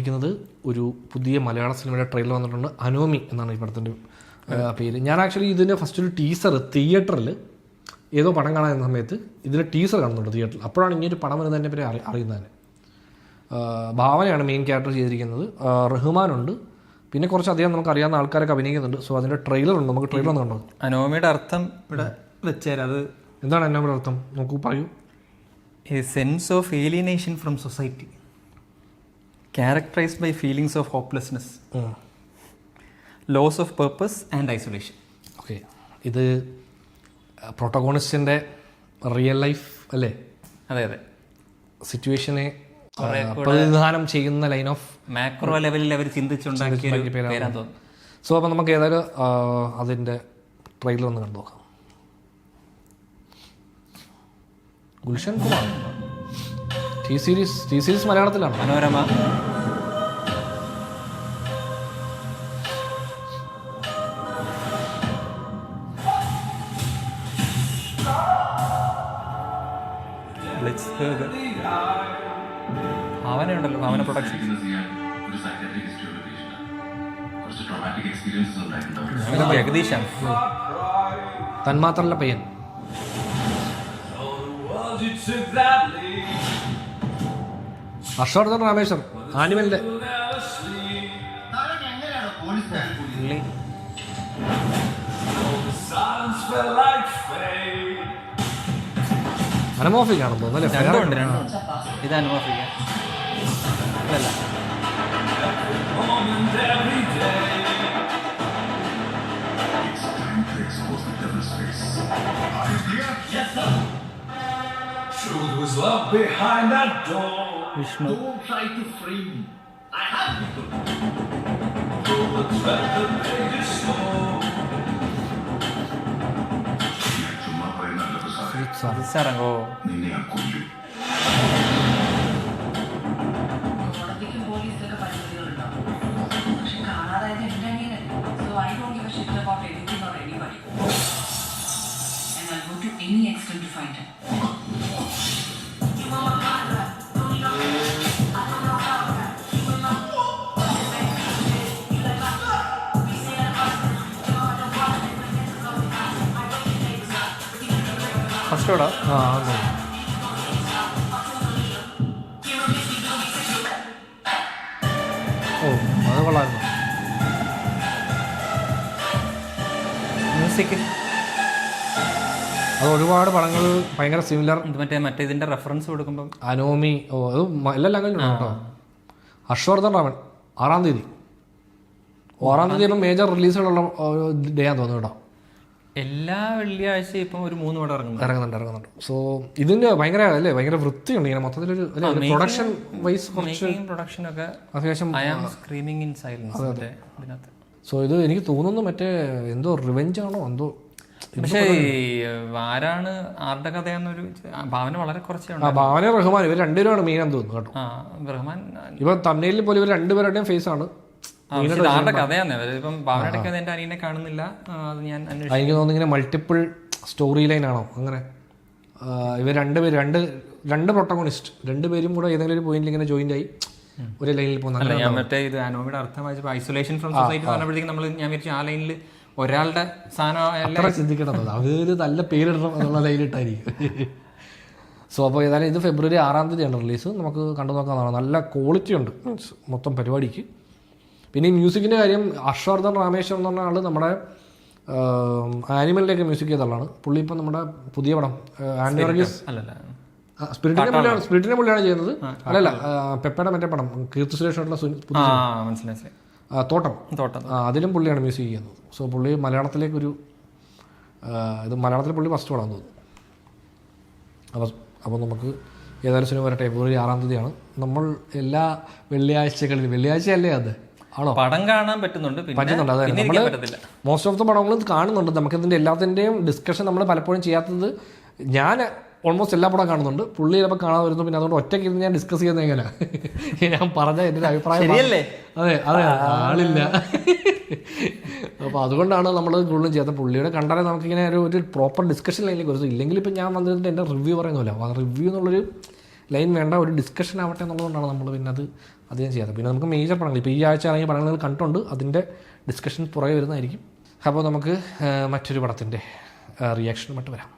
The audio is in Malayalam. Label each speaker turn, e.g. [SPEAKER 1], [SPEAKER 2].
[SPEAKER 1] ചെയ്തിരിക്കുന്നത് ഒരു പുതിയ മലയാള സിനിമയുടെ ട്രെയിലർ വന്നിട്ടുണ്ട്. അനോമി എന്നാണ് ഈ പടത്തിൻ്റെ പേര്. ഞാൻ ആക്ച്വലി ഇതിൻ്റെ ഫസ്റ്റ് ഒരു ടീസർ തിയേറ്ററിൽ ഏതോ പടം കാണാൻ സമയത്ത് ഇതിൻ്റെ ടീസർ കാണുന്നുണ്ട് തിയേറ്ററിൽ. അപ്പോഴാണ് ഇങ്ങനൊരു പടം വരുന്നതിനെ പറ്റി അറിയുന്നത്. ഭാവനയാണ് മെയിൻ ക്യാരക്ടർ ചെയ്തിരിക്കുന്നത്. റഹ്മാനുണ്ട്, പിന്നെ കുറച്ചധികം നമുക്ക് അറിയാവുന്ന ആൾക്കാരൊക്കെ അഭിനയിക്കുന്നുണ്ട്. സോ അതിൻ്റെ ട്രെയിലർ ഉണ്ട്, നമുക്ക് ട്രെയിലർ ഒന്ന് കണ്ടോ.
[SPEAKER 2] അനോമിയുടെ അർത്ഥം ഇവിടെ വെച്ചാൽ അത്
[SPEAKER 1] എന്താണ് അനോമിയുടെ അർത്ഥം നോക്കൂ, പറയൂ.
[SPEAKER 2] A sense of alienation from society characterized by feelings of hopelessness, loss of purpose and isolation.
[SPEAKER 1] Okay, ഇത് പ്രൊട്ടഗോണിസ്റ്റിൻ്റെ റിയൽ ലൈഫ് അല്ലേ?
[SPEAKER 2] അതെ അതെ,
[SPEAKER 1] സിറ്റുവേഷനെ പ്രതിനിധാനം ചെയ്യുന്ന ലൈൻ ഓഫ്
[SPEAKER 2] മാക്രോ ലെവലിൽ അവർ ചിന്തിച്ചുണ്ടാക്കിയ പേരാന്ന് തോന്നുന്നു.
[SPEAKER 1] സോ അപ്പോൾ നമുക്ക് ഏതായാലും അതിൻ്റെ ട്രെയിലർ ഒന്ന് കണ്ടു നോക്കാം. ഗുൽഷൻ കുമാർ, ടി സീരീസ് മലയാളത്തിലാണ്.
[SPEAKER 2] മനോരമ. ഭാവനയുണ്ടല്ലോ, ഭാവന പ്രൊഡക്ഷൻ. ജഗദീഷാണ്
[SPEAKER 1] തന്മാത്രല്ല പയ്യൻ. ഹർഷവർദ്ധൻ രാമേശ്വർ ആനിമലിന്റെ അനമോഫിക് ആണെന്ന് തോന്നുന്നു.
[SPEAKER 2] ഇത് അനമോഫിക്ക അല്ല.
[SPEAKER 3] Truth was love behind that door.
[SPEAKER 2] Vishnu.
[SPEAKER 3] Don't try to free me. I have to. Pull the thread that made it slow.
[SPEAKER 2] സാറോ
[SPEAKER 4] any extent to find him.
[SPEAKER 2] ഫസ്റ്റോടാ.
[SPEAKER 1] ഓ, അത് കൊള്ളായിരുന്നു.
[SPEAKER 2] മ്യൂസിക്
[SPEAKER 1] അത് ഒരുപാട് പടങ്ങൾ ഭയങ്കര സിമിലർ.
[SPEAKER 2] മറ്റേ ഇതിന്റെ റെഫറൻസ് കൊടുക്കുമ്പോൾ
[SPEAKER 1] അനോമി, ഓ അത് എല്ലാ ലാംഗ്വേജും കേട്ടോ. ഹർഷവർദ്ധൻ രാമൻ 6-ാം തീയതി. 6-ാം തീയതി ഇപ്പം മേജർ റിലീസുകളുള്ള ഡേ ആണെന്ന് തോന്നുന്നു കേട്ടോ.
[SPEAKER 2] എല്ലാ വെള്ളിയാഴ്ചയും ഇപ്പം ഒരു 3 പടം
[SPEAKER 1] ഇറങ്ങുന്നുണ്ട്. സോ ഇതിന്റെ ഭയങ്കര അല്ലേ, ഭയങ്കര വൃത്തിയുണ്ട് ഇങ്ങനെ മൊത്തത്തിലൊരു പ്രൊഡക്ഷൻ വൈസ് കുറച്ച്
[SPEAKER 2] പ്രൊഡക്ഷനൊക്കെ
[SPEAKER 1] അത്യാവശ്യം.
[SPEAKER 2] സ്ക്രീമിംഗ് ഇൻ സൈലൻസ് ഇതിനകത്ത്.
[SPEAKER 1] സോ ഇത് എനിക്ക് തോന്നുന്നു മറ്റേ എന്തോ റിവെഞ്ച് ആണോ എന്തോ.
[SPEAKER 2] പക്ഷേ ആരാണ് ആരുടെ കഥയാന്നൊരു ഭാവന വളരെ കുറച്ചാണ്.
[SPEAKER 1] ഭാവന റഹ്മാൻ ഇവർ രണ്ടുപേരാണ് മെയിൻ തോന്നുന്നു കേട്ടോ.
[SPEAKER 2] റഹ്മാൻ
[SPEAKER 1] ഇപ്പൊ തമിഴിൽ പോലും ഇവർ രണ്ടുപേരുടെയും ഫേസ് ആണ്.
[SPEAKER 2] ആരുടെ കഥയാന്ന് ഇപ്പം ഭാവനയുടെ കഥ എന്റെ അനിയനെ കാണുന്നില്ല. അത് ഞാൻ
[SPEAKER 1] എനിക്ക് തോന്നുന്നു ഇങ്ങനെ മൾട്ടിപ്പിൾ സ്റ്റോറി ലൈൻ ആണോ അങ്ങനെ. ഇവർ രണ്ട് പ്രൊട്ടഗോണിസ്റ്റ് രണ്ടുപേരും കൂടെ ഏതെങ്കിലും ഒരു പോയിന്റിൽ ഇങ്ങനെ ജോയിന്റ് ആയി ഒരു ലൈനിൽ പോകുന്ന.
[SPEAKER 2] ഞാൻ മറ്റേ ഇത് അനോമിയുടെ അർത്ഥം വായിച്ചപ്പോൾ ഐസൊലേഷൻ ഫ്രം സൊസൈറ്റി പറഞ്ഞപ്പോഴത്തേക്കും ഞാൻ വിചാരിച്ചു ആ ലൈനിൽ ഒരാളുടെ സാധനം
[SPEAKER 1] ചിന്തിക്കണം, അവര് നല്ല പേരിടണം എന്നുള്ള ലൈനിട്ടായിരിക്കും. സോ അപ്പോൾ ഏതായാലും ഇത് ഫെബ്രുവരി 6-ാം തീയതിയാണ് റിലീസ്. നമുക്ക് കണ്ടു നോക്കാവുന്നതാണ്. നല്ല ക്വാളിറ്റി ഉണ്ട് മൊത്തം പരിപാടിക്ക്. പിന്നെ ഈ മ്യൂസിക്കിൻ്റെ കാര്യം, ഹർഷവർദ്ധൻ രാമേശ്വർ എന്ന് പറഞ്ഞ ആൾ നമ്മുടെ ആനിമലിൻ്റെയൊക്കെ മ്യൂസിക് ചെയ്ത ആളാണ്. പുള്ളി ഇപ്പം നമ്മുടെ പുതിയ പടം സ്പിരിറ്റിനെ പുള്ളിയാണ് ചെയ്യുന്നത്. അല്ലല്ല, പെപ്പയുടെ മറ്റേ പടം കീർത്തി സുരേഷുള്ള തോട്ടം, അതിലും പുള്ളിയാണ് മ്യൂസിക് ചെയ്യുന്നത്. സോ പുള്ളി മലയാളത്തിലേക്കൊരു ഇത് മലയാളത്തിൽ പുള്ളി ഫസ്റ്റ് പടം തോന്നുന്നു. അപ്പോൾ നമുക്ക് ഏതായാലും സിനിമ വരട്ടെ. ഫെബ്രുവരി 6-ാം തീയതിയാണ്. നമ്മൾ എല്ലാ വെള്ളിയാഴ്ചകളിലും, വെള്ളിയാഴ്ചയല്ലേ അത് ആണോ
[SPEAKER 2] പടം കാണാൻ പറ്റുന്നുണ്ട്.
[SPEAKER 1] അതായത് നമ്മൾ മോസ്റ്റ് ഓഫ് ദ പടങ്ങളും കാണുന്നുണ്ട്. നമുക്കിതിൻ്റെ എല്ലാത്തിൻ്റെയും ഡിസ്കഷൻ നമ്മൾ പലപ്പോഴും ചെയ്യാത്തത്. ഞാൻ ഓൾമോസ്റ്റ് എല്ലാ പടം കാണുന്നുണ്ട്, പുള്ളി ചിലപ്പോൾ കാണാൻ വരുന്നു. പിന്നെ അതുകൊണ്ട് ഒറ്റയ്ക്ക് ഇരുന്ന് ഞാൻ ഡിസ്കസ് ചെയ്യുന്നത് എങ്ങനെയാണ് ഞാൻ പറഞ്ഞ എൻ്റെ ഒരു അഭിപ്രായം. അതെ ആളില്ല. അപ്പോൾ അതുകൊണ്ടാണ് നമ്മൾ കൂടുതലും ചെയ്യാത്ത. പുള്ളിയുടെ കണ്ടാലേ നമുക്കിങ്ങനെ ഒരു പ്രോപ്പർ ഡിസ്കഷൻ ലൈനിലേക്ക് വരുന്നത്. ഇല്ലെങ്കിൽ ഇപ്പം ഞാൻ വന്നിട്ട് എൻ്റെ റിവ്യൂ പറയുന്നില്ല. ആ റിവ്യൂ എന്നുള്ളൊരു ലൈൻ വേണ്ട, ഒരു ഡിസ്കഷൻ ആവട്ടെ എന്നുള്ളതുകൊണ്ടാണ് നമ്മൾ പിന്നെ അത് അത് ഞാൻ ചെയ്യാതെ. പിന്നെ നമുക്ക് മേജർ പടങ്ങൾ ഇപ്പോൾ ഈ ആഴ്ച ഇറങ്ങിയ പടങ്ങൾ കണ്ടിട്ടുണ്ട്, അതിൻ്റെ ഡിസ്കഷൻ പുറകെ വരുന്നതായിരിക്കും. അപ്പോൾ നമുക്ക് മറ്റൊരു പടത്തിൻ്റെ റിയാക്ഷനുമായിട്ട് വരാം.